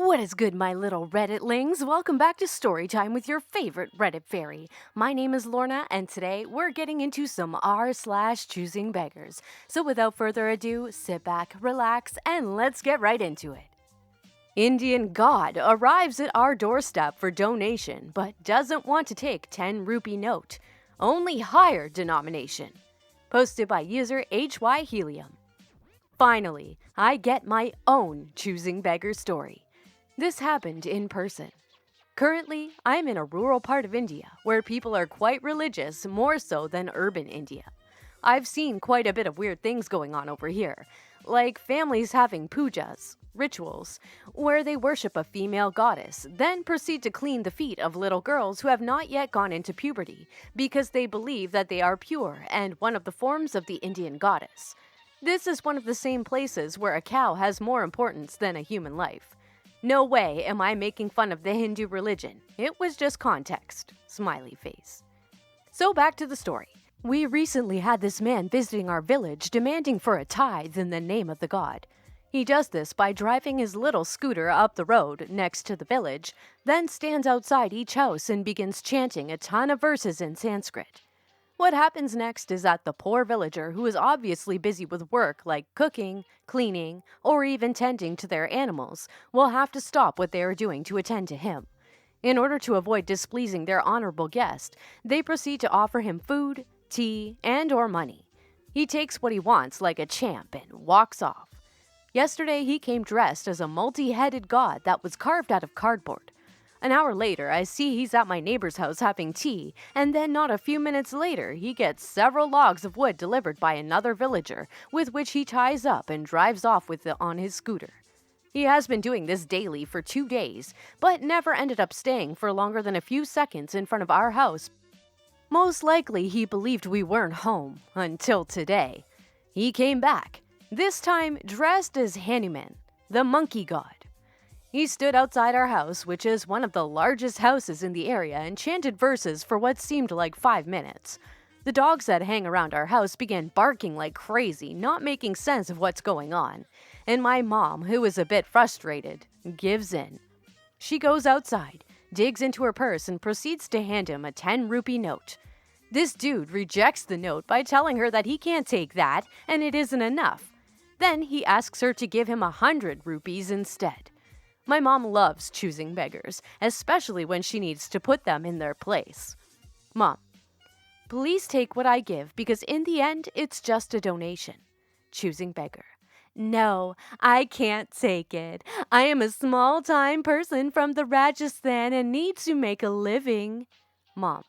What is good, my little Redditlings? Welcome back to Storytime with your favorite Reddit fairy. My name is Lorna, and today we're getting into some r/choosing beggars. So without further ado, sit back, relax, and let's get right into it. Indian God arrives at our doorstep for donation, but doesn't want to take 10 rupee note. Only higher denomination. Posted by user HY Helium. Finally, I get my own Choosing Beggar story. This happened in person. Currently, I'm in a rural part of India where people are quite religious, more so than urban India. I've seen quite a bit of weird things going on over here, like families having pujas, rituals, where they worship a female goddess, then proceed to clean the feet of little girls who have not yet gone into puberty because they believe that they are pure and one of the forms of the Indian goddess. This is one of the same places where a cow has more importance than a human life. No way am I making fun of the Hindu religion. It was just context. Smiley face. So back to the story. We recently had this man visiting our village demanding for a tithe in the name of the god. He does this by driving his little scooter up the road next to the village, then stands outside each house and begins chanting a ton of verses in Sanskrit. What happens next is that the poor villager, who is obviously busy with work like cooking, cleaning, or even tending to their animals, will have to stop what they are doing to attend to him. In order to avoid displeasing their honorable guest, they proceed to offer him food, tea, and/or money. He takes what he wants like a champ and walks off. Yesterday, he came dressed as a multi-headed god that was carved out of cardboard. An hour later, I see he's at my neighbor's house having tea, and then not a few minutes later, he gets several logs of wood delivered by another villager, with which he ties up and drives off with it on his scooter. He has been doing this daily for 2 days, but never ended up staying for longer than a few seconds in front of our house. Most likely, he believed we weren't home, until today. He came back, this time dressed as Hanuman, the monkey god. He stood outside our house, which is one of the largest houses in the area, and chanted verses for what seemed like 5 minutes. The dogs that hang around our house began barking like crazy, not making sense of what's going on. And my mom, who is a bit frustrated, gives in. She goes outside, digs into her purse, and proceeds to hand him a 10 rupee note. This dude rejects the note by telling her that he can't take that, and it isn't enough. Then he asks her to give him 100 rupees instead. My mom loves choosing beggars, especially when she needs to put them in their place. Mom, please take what I give because in the end, it's just a donation. Choosing beggar. No, I can't take it. I am a small-time person from the Rajasthan and need to make a living. Mom,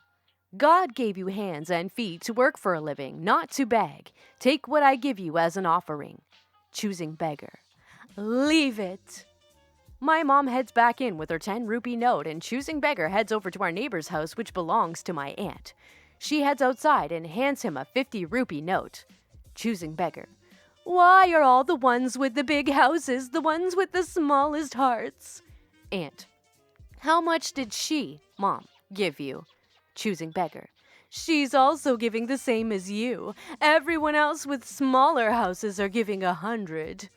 God gave you hands and feet to work for a living, not to beg. Take what I give you as an offering. Choosing beggar. Leave it. My mom heads back in with her 10 rupee note, and Choosing Beggar heads over to our neighbor's house, which belongs to my aunt. She heads outside and hands him a 50 rupee note. Choosing Beggar. Why are all the ones with the big houses the ones with the smallest hearts? Aunt. How much did she, Mom, give you? Choosing Beggar. She's also giving the same as you. Everyone else with smaller houses are giving 100.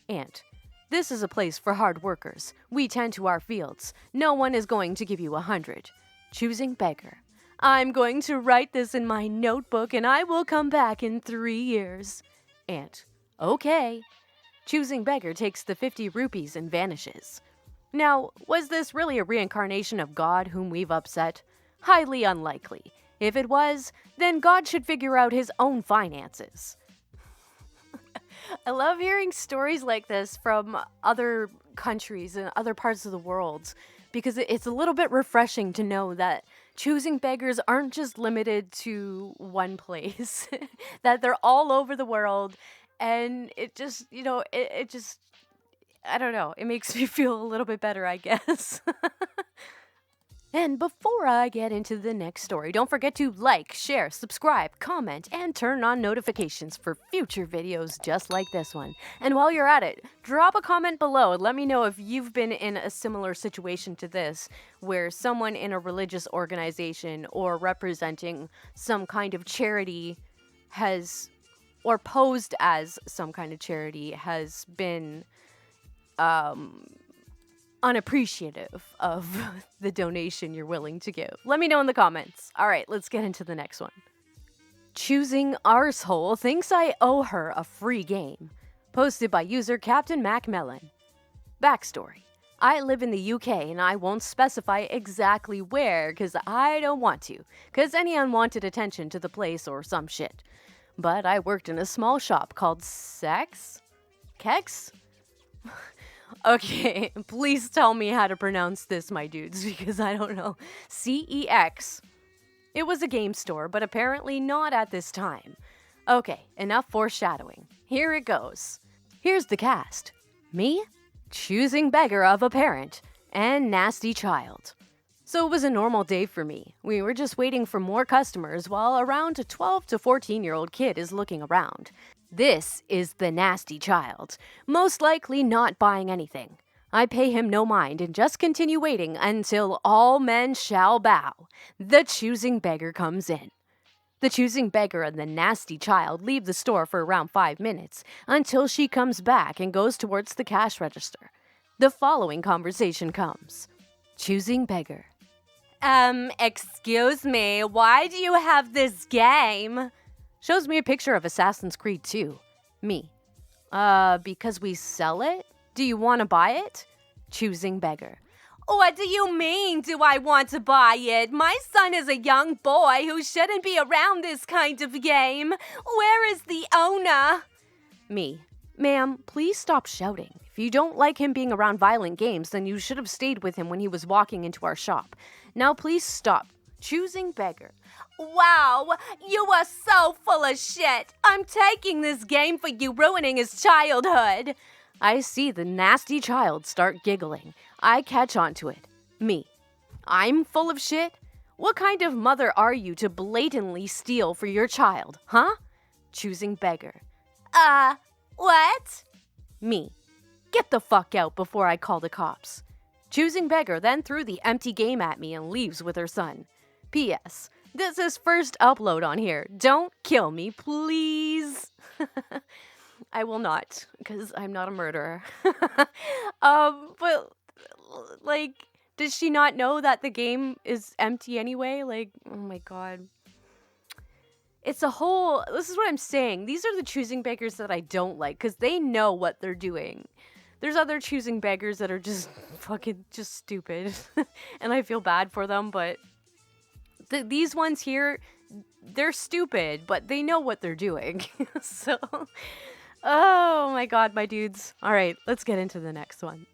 Aunt. This is a place for hard workers. We tend to our fields. No one is going to give you 100. Choosing beggar. I'm going to write this in my notebook and I will come back in 3 years. Aunt. Okay. Choosing beggar takes the 50 rupees and vanishes. Now, was this really a reincarnation of God whom we've upset? Highly unlikely. If it was, then God should figure out his own finances. I love hearing stories like this from other countries and other parts of the world because it's a little bit refreshing to know that choosing beggars aren't just limited to one place, that they're all over the world. And it just, it just, I don't know, it makes me feel a little bit better, I guess. And before I get into the next story, don't forget to like, share, subscribe, comment, and turn on notifications for future videos just like this one. And while you're at it, drop a comment below and let me know if you've been in a similar situation to this, where someone in a religious organization or representing some kind of charity has, or posed as some kind of charity, has been unappreciative of the donation you're willing to give. Let me know in the comments. All right, let's get into the next one. Choosing Arsehole thinks I owe her a free game. Posted by user Captain Macmillan. Backstory. I live in the UK and I won't specify exactly where because I don't want to, because any unwanted attention to the place or some shit. But I worked in a small shop called Kex? Okay, please tell me how to pronounce this, my dudes, because I don't know. CEX. It was a game store, but apparently not at this time. Okay, enough foreshadowing. Here it goes. Here's the cast. Me, choosing beggar of a parent, and nasty child. So it was a normal day for me. We were just waiting for more customers while around a 12 to 14-year-old kid is looking around. This is the nasty child, most likely not buying anything. I pay him no mind and just continue waiting until all men shall bow. The choosing beggar comes in. The choosing beggar and the nasty child leave the store for around 5 minutes until she comes back and goes towards the cash register. The following conversation comes. Choosing beggar. Excuse me, why do you have this game? Shows me a picture of Assassin's Creed 2. Me. Because we sell it? Do you want to buy it? Choosing beggar. What do you mean, do I want to buy it? My son is a young boy who shouldn't be around this kind of game. Where is the owner? Me. Ma'am, please stop shouting. If you don't like him being around violent games, then you should have stayed with him when he was walking into our shop. Now please stop. Choosing beggar. Wow, you are so full of shit. I'm taking this game for you ruining his childhood. I see the nasty child start giggling. I catch on to it. Me. I'm full of shit? What kind of mother are you to blatantly steal for your child, huh? Choosing beggar. What? Me. Get the fuck out before I call the cops. Choosing beggar then threw the empty game at me and leaves with her son. P.S. This is first upload on here. Don't kill me, please. I will not, because I'm not a murderer. But, like, does she not know that the game is empty anyway? Like, oh my god. This is what I'm saying. These are the choosing beggars that I don't like, because they know what they're doing. There's other choosing beggars that are just fucking just stupid. And I feel bad for them, but these ones here, they're stupid, but they know what they're doing. So, oh my god, my dudes. All right, let's get into the next one.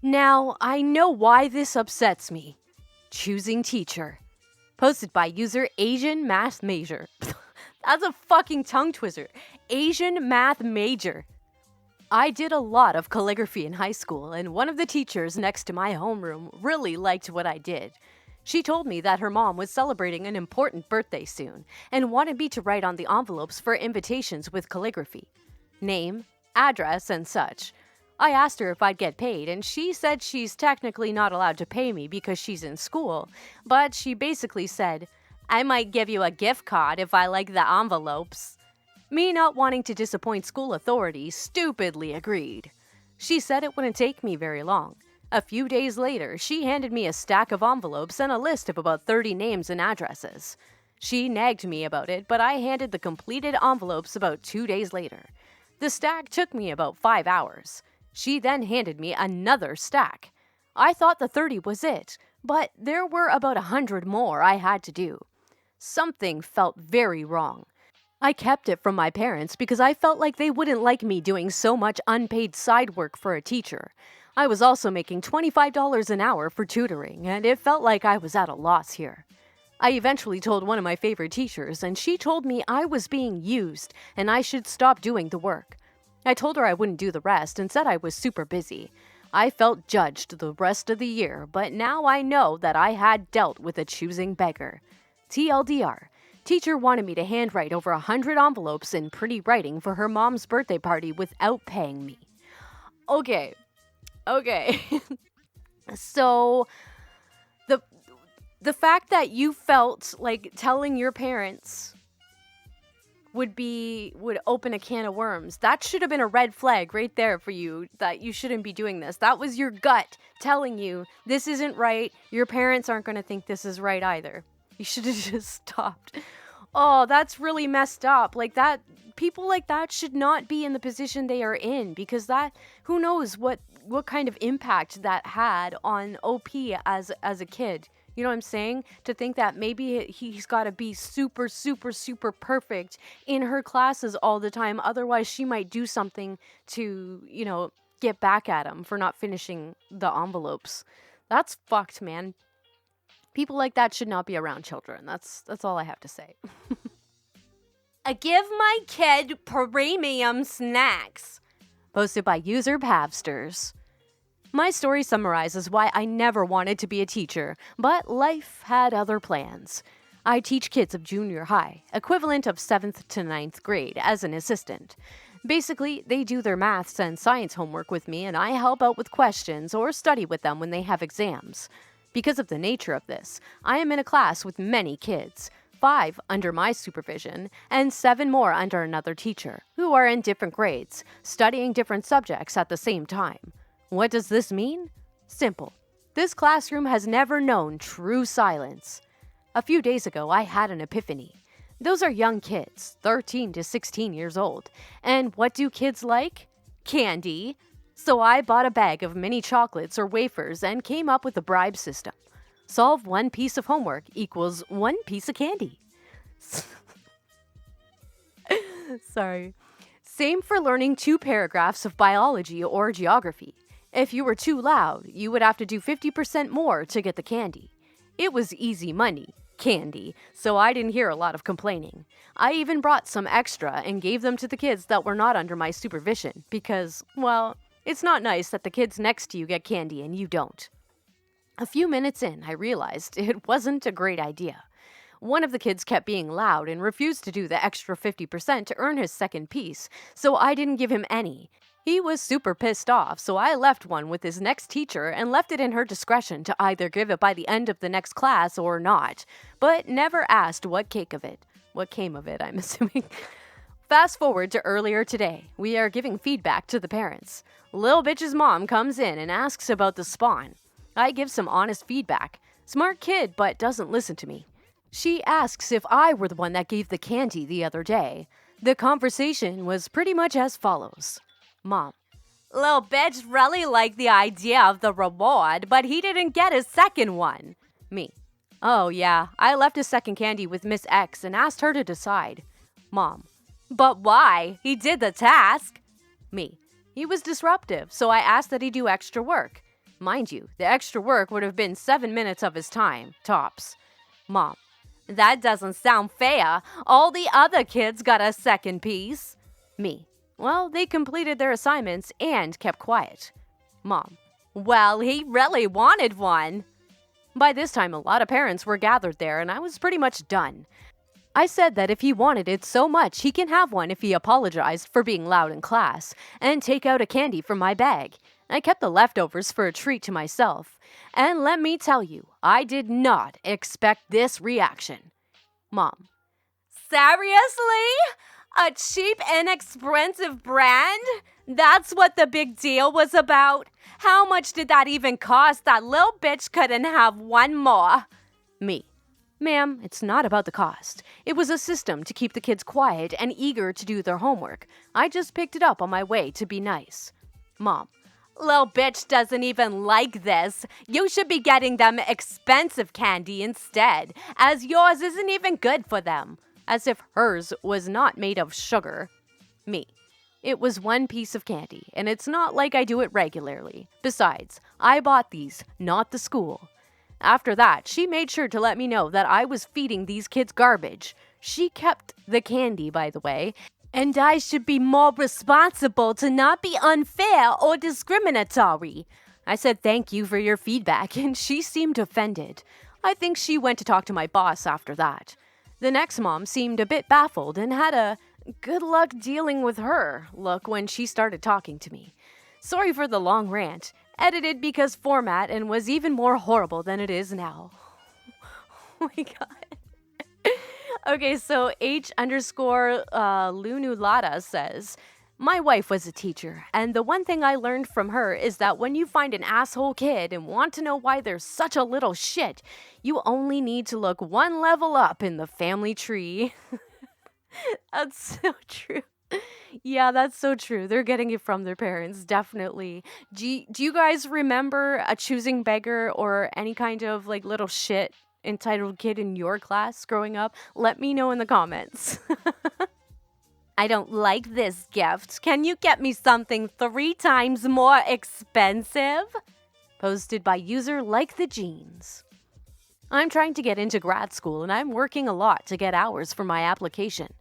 Now, I know why this upsets me. Choosing teacher. Posted by user Asian Math Major. That's a fucking tongue twister. Asian Math Major. I did a lot of calligraphy in high school, and one of the teachers next to my homeroom really liked what I did. She told me that her mom was celebrating an important birthday soon and wanted me to write on the envelopes for invitations with calligraphy. Name, address, and such. I asked her if I'd get paid, and she said she's technically not allowed to pay me because she's in school, but she basically said, I might give you a gift card if I like the envelopes. Me not wanting to disappoint school authorities stupidly agreed. She said it wouldn't take me very long. A few days later, she handed me a stack of envelopes and a list of about 30 names and addresses. She nagged me about it, but I handed the completed envelopes about 2 days later. The stack took me about 5 hours. She then handed me another stack. I thought the 30 was it, but there were about 100 more I had to do. Something felt very wrong. I kept it from my parents because I felt like they wouldn't like me doing so much unpaid side work for a teacher. I was also making $25 an hour for tutoring, and it felt like I was at a loss here. I eventually told one of my favorite teachers, and she told me I was being used and I should stop doing the work. I told her I wouldn't do the rest and said I was super busy. I felt judged the rest of the year, but now I know that I had dealt with a choosing beggar. TLDR. Teacher wanted me to handwrite over 100 envelopes in pretty writing for her mom's birthday party without paying me. Okay. So, the fact that you felt like telling your parents would open a can of worms. That should have been a red flag right there for you, that you shouldn't be doing this. That was your gut telling you this isn't right. Your parents aren't going to think this is right either. You should have just stopped. Oh, that's really messed up. Like that, people like that should not be in the position they are in, because that, who knows what kind of impact that had on OP as a kid. You know what I'm saying? To think that maybe he's got to be super, super, super perfect in her classes all the time. Otherwise, she might do something to, get back at him for not finishing the envelopes. That's fucked, man. People like that should not be around children. That's all I have to say. I give my kid premium snacks. Posted by user Pavsters. My story summarizes why I never wanted to be a teacher, but life had other plans. I teach kids of junior high, equivalent of 7th to 9th grade, as an assistant. Basically, they do their maths and science homework with me, and I help out with questions or study with them when they have exams. Because of the nature of this, I am in a class with many kids, 5 under my supervision, and 7 more under another teacher, who are in different grades, studying different subjects at the same time. What does this mean? Simple. This classroom has never known true silence. A few days ago, I had an epiphany. Those are young kids, 13 to 16 years old. And what do kids like? Candy. So I bought a bag of mini chocolates or wafers and came up with a bribe system. Solve 1 piece of homework equals 1 piece of candy. Sorry. Same for learning 2 paragraphs of biology or geography. If you were too loud, you would have to do 50% more to get the candy. It was easy money, candy, so I didn't hear a lot of complaining. I even brought some extra and gave them to the kids that were not under my supervision because, well, it's not nice that the kids next to you get candy and you don't. A few minutes in, I realized it wasn't a great idea. One of the kids kept being loud and refused to do the extra 50% to earn his second piece, so I didn't give him any. He was super pissed off, so I left one with his next teacher and left it in her discretion to either give it by the end of the next class or not, but never asked what came of it, I'm assuming. Fast forward to earlier today. We are giving feedback to the parents. Lil bitch's mom comes in and asks about the spawn. I give some honest feedback. Smart kid, but doesn't listen to me. She asks if I were the one that gave the candy the other day. The conversation was pretty much as follows. Mom: Lil bitch really liked the idea of the reward, but he didn't get his second one. Me: Oh yeah, I left his second candy with Miss X and asked her to decide. Mom: But why? He did the task. Me: He was disruptive, so I asked that he do extra work. Mind you, the extra work would have been 7 minutes of his time, tops. Mom: That doesn't sound fair. All the other kids got a second piece. Me: Well, they completed their assignments and kept quiet. Mom: Well, he really wanted one. By this time, a lot of parents were gathered there, and I was pretty much done. I said that if he wanted it so much, he can have one if he apologized for being loud in class, and take out a candy from my bag. I kept the leftovers for a treat to myself. And let me tell you, I did not expect this reaction. Mom: Seriously? A cheap, inexpensive brand? That's what the big deal was about? How much did that even cost that little bitch couldn't have one more? Me: Ma'am, it's not about the cost. It was a system to keep the kids quiet and eager to do their homework. I just picked it up on my way to be nice. Mom: Lil bitch doesn't even like this. You should be getting them expensive candy instead, as yours isn't even good for them. As if hers was not made of sugar. Me: It was 1 piece of candy, and it's not like I do it regularly. Besides, I bought these, not the school. After that, she made sure to let me know that I was feeding these kids garbage. She kept the candy, by the way, and I should be more responsible to not be unfair or discriminatory. I said thank you for your feedback, and she seemed offended. I think she went to talk to my boss after that. The next mom seemed a bit baffled and had a good luck dealing with her look when she started talking to me. Sorry for the long rant. Edited because format and was even more horrible than it is now. Oh my god. Okay, so H_Lunulata says, my wife was a teacher, and the one thing I learned from her is that when you find an asshole kid and want to know why they're such a little shit, you only need to look one level up in the family tree. That's so true. Yeah, that's so true. They're getting it from their parents, definitely. Do you guys remember a choosing beggar or any kind of like little shit entitled kid in your class growing up? Let me know in the comments. I don't like this gift. Can you get me something 3 times more expensive? Posted by user Like the Jeans. I'm trying to get into grad school and I'm working a lot to get hours for my application,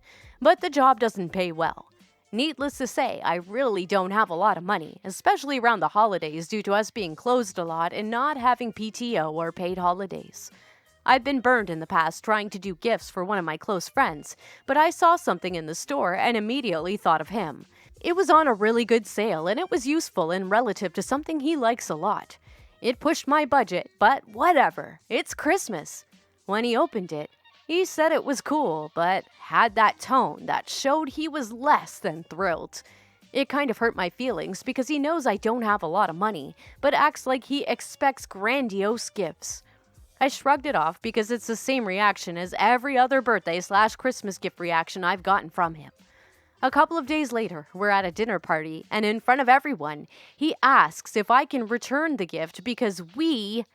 but the job doesn't pay well. Needless to say, I really don't have a lot of money, especially around the holidays due to us being closed a lot and not having PTO or paid holidays. I've been burned in the past trying to do gifts for one of my close friends, but I saw something in the store and immediately thought of him. It was on a really good sale and it was useful and relative to something he likes a lot. It pushed my budget, but whatever, it's Christmas. When he opened it, he said it was cool, but had that tone that showed he was less than thrilled. It kind of hurt my feelings because he knows I don't have a lot of money, but acts like he expects grandiose gifts. I shrugged it off because it's the same reaction as every other birthday/Christmas gift reaction I've gotten from him. A couple of days later, we're at a dinner party, and in front of everyone, he asks if I can return the gift because he,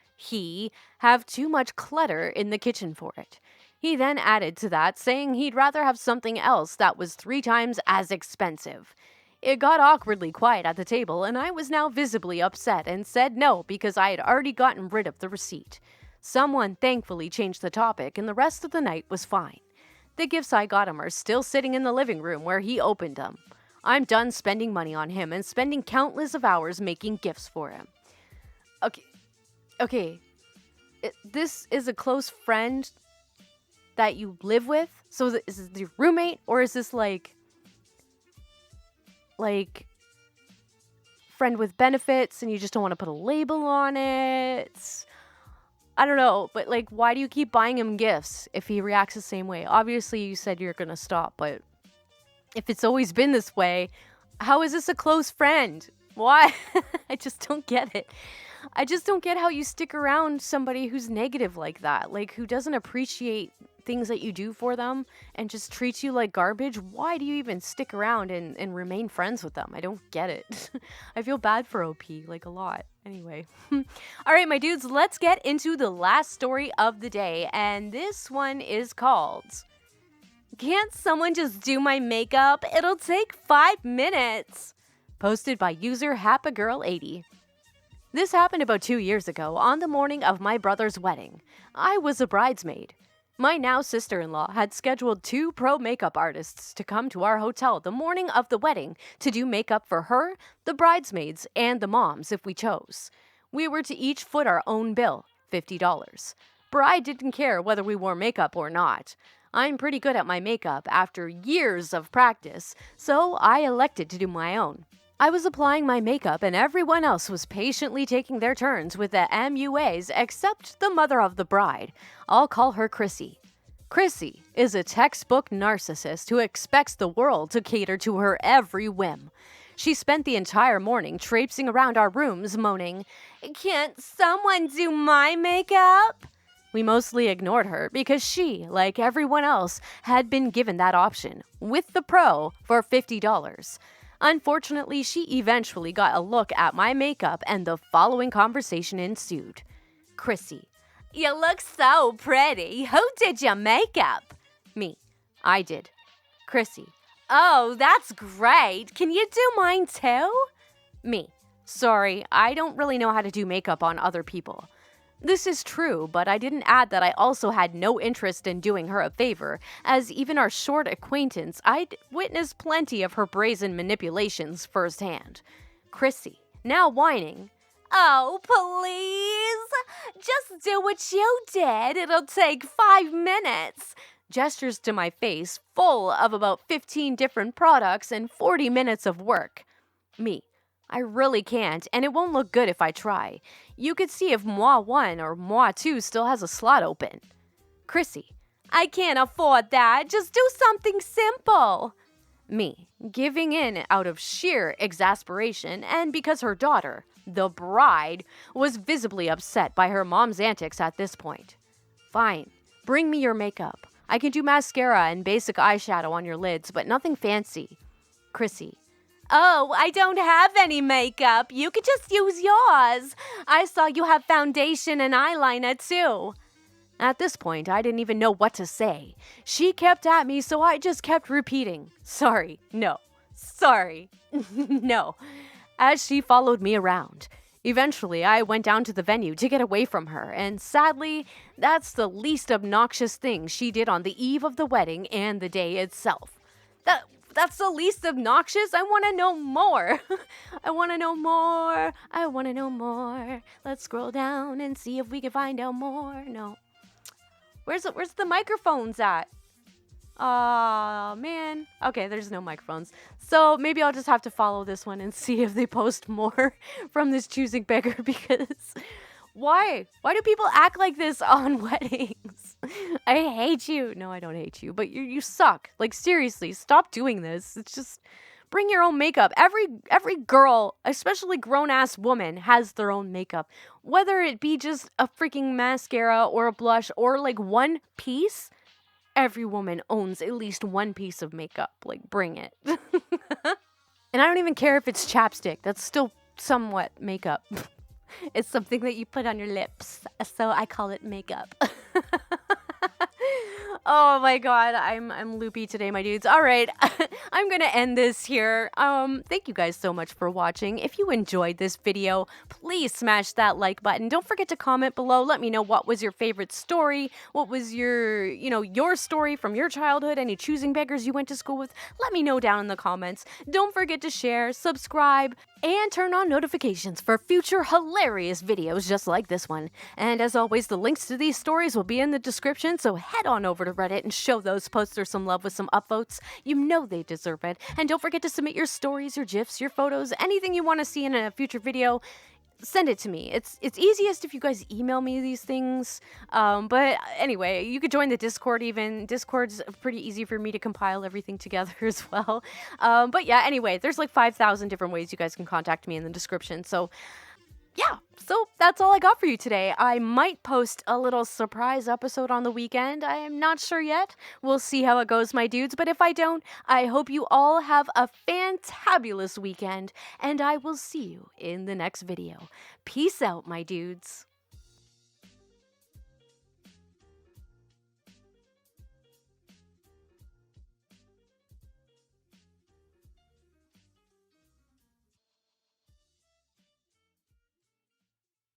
have too much clutter in the kitchen for it. He then added to that, saying he'd rather have something else that was 3 times as expensive. It got awkwardly quiet at the table, and I was now visibly upset and said no because I had already gotten rid of the receipt. Someone thankfully changed the topic, and the rest of the night was fine. The gifts I got him are still sitting in the living room where he opened them. I'm done spending money on him and spending countless of hours making gifts for him. Okay. This is a close friend that you live with? So is this your roommate, or is this like friend with benefits and you just don't want to put a label on it? I don't know, but like, why do you keep buying him gifts if he reacts the same way? Obviously, you said you're gonna stop, but if it's always been this way, how is this a close friend? Why? I just don't get it. I just don't get how you stick around somebody who's negative like that, like who doesn't appreciate things that you do for them and just treats you like garbage. Why do you even stick around and remain friends with them? I don't get it. I feel bad for OP, like a lot. Anyway. All right, my dudes, let's get into the last story of the day, and this one is called Can't Someone Just Do My Makeup? It'll Take 5 Minutes. Posted by user HappyGirl80. This happened about 2 years ago on the morning of my brother's wedding. I was a bridesmaid. My now sister-in-law had scheduled 2 pro makeup artists to come to our hotel the morning of the wedding to do makeup for her, the bridesmaids, and the moms if we chose. We were to each foot our own bill, $50. Bride didn't care whether we wore makeup or not. I'm pretty good at my makeup after years of practice, so I elected to do my own. I was applying my makeup and everyone else was patiently taking their turns with the MUAs except the mother of the bride. I'll call her Chrissy. Chrissy is a textbook narcissist who expects the world to cater to her every whim. She spent the entire morning traipsing around our rooms moaning, "Can't someone do my makeup?" We mostly ignored her because she, like everyone else, had been given that option, with the pro, for $50. Unfortunately, she eventually got a look at my makeup and the following conversation ensued. Chrissy: "You look so pretty. Who did your makeup?" Me: "I did." Chrissy: "Oh, that's great. Can you do mine too?" Me: "Sorry, I don't really know how to do makeup on other people." This is true, but I didn't add that I also had no interest in doing her a favor, as even our short acquaintance, I'd witnessed plenty of her brazen manipulations firsthand. Chrissy, now whining: "Oh, please, just do what you did. It'll take 5 minutes." Gestures to my face, full of about 15 different products and 40 minutes of work. Me: "I really can't, and it won't look good if I try. You could see if Moi 1 or Moi 2 still has a slot open." Chrissy: I can't afford that. Just do something simple. Me, giving in out of sheer exasperation, and because her daughter, the bride, was visibly upset by her mom's antics at this point. Fine, bring me your makeup. I can do mascara and basic eyeshadow on your lids, but nothing fancy. Chrissy. Oh, I don't have any makeup. You could just use yours. I saw you have foundation and eyeliner too. At this point, I didn't even know what to say. She kept at me, so I just kept repeating, sorry, no, sorry, no, as she followed me around. Eventually, I went down to the venue to get away from her, and sadly, that's the least obnoxious thing she did on the eve of the wedding and the day itself. That's the least obnoxious? I want to know more. I want to know more. I want to know more. Let's scroll down and see if we can find out more. No. Where's the microphones at? Aw, man. Okay, there's no microphones. So maybe I'll just have to follow this one and see if they post more from this Choosing Beggar, because why? Why do people act like this on weddings? I hate you. No, I don't hate you, but you suck. Like, seriously, stop doing this. It's just bring your own makeup. Every girl, especially grown-ass woman, has their own makeup. Whether it be just a freaking mascara or a blush or like one piece, every woman owns at least one piece of makeup. Like, bring it. And I don't even care if it's chapstick. That's still somewhat makeup. It's something that you put on your lips, so I call it makeup. Oh my god, I'm loopy today, my dudes. All right, I'm gonna end this here. Thank you guys so much for watching. If you enjoyed this video, please smash that like button. Don't forget to comment below. Let me know what was your favorite story. What was your story from your childhood? Any choosing beggars you went to school with? Let me know down in the comments. Don't forget to share, subscribe, and turn on notifications for future hilarious videos just like this one. And as always, the links to these stories will be in the description, so head on over to Reddit and show those posters some love with some upvotes. You know they deserve it. And don't forget to submit your stories, your GIFs, your photos, anything you want to see in a future video. Send it to me. It's easiest if you guys email me these things. But anyway, you could join the Discord even. Discord's pretty easy for me to compile everything together as well. But yeah, anyway, there's like 5,000 different ways you guys can contact me in the description. So yeah, so that's all I got for you today. I might post a little surprise episode on the weekend. I am not sure yet. We'll see how it goes, my dudes. But if I don't, I hope you all have a fantabulous weekend, and I will see you in the next video. Peace out, my dudes.